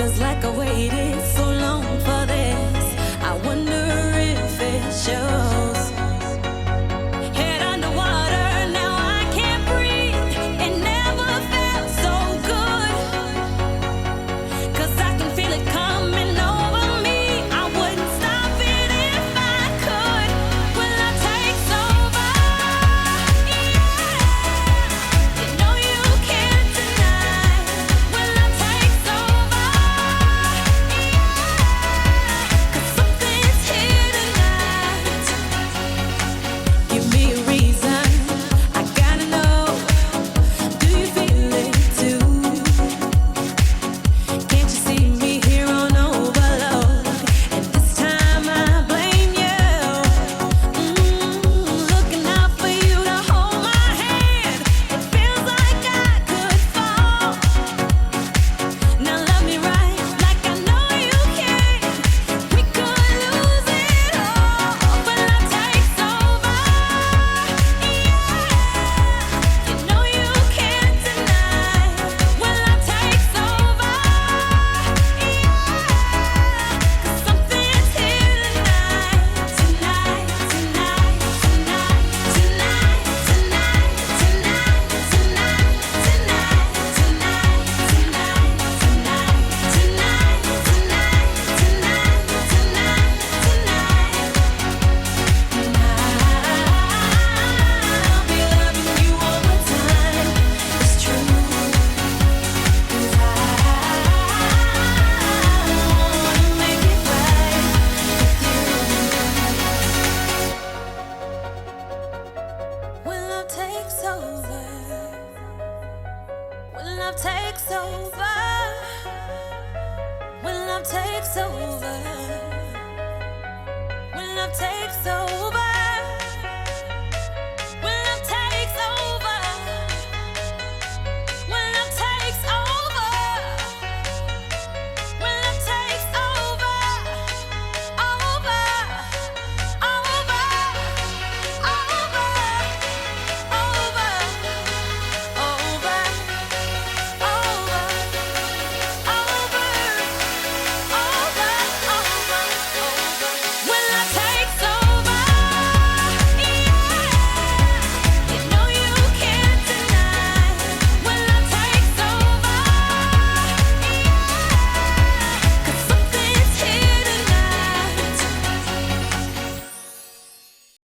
Feels like I waited so long for this. I wonder if it shows. Head underwater, now I can't breathe. It never felt so good. 'Cause I can feel it coming over me. I wouldn't stop it if I could. Will I take over? Yeah. You know you can't deny. Will I take over? Yeah. 'Cause something's here tonight. Give me a reason. I gotta know. Do you feel it too? Can't you see me here on overload? And this time I blame you. Looking out for you to hold my hand. It feels like I could fall. Now love me right, like I know you can. We could lose it all. Will I take over? Yeah. You know you can't deny. Will I take over? Yeah. 'Cause something's here tonight. Tonight, tonight, tonight, tonight, tonight, tonight, tonight, tonight, tonight, tonight, tonight, tonight, tonight, I'll be loving you all the time. It's true. 'Cause I wanna make it right with you. When love takes over, when love takes over, when love takes over, when love takes over.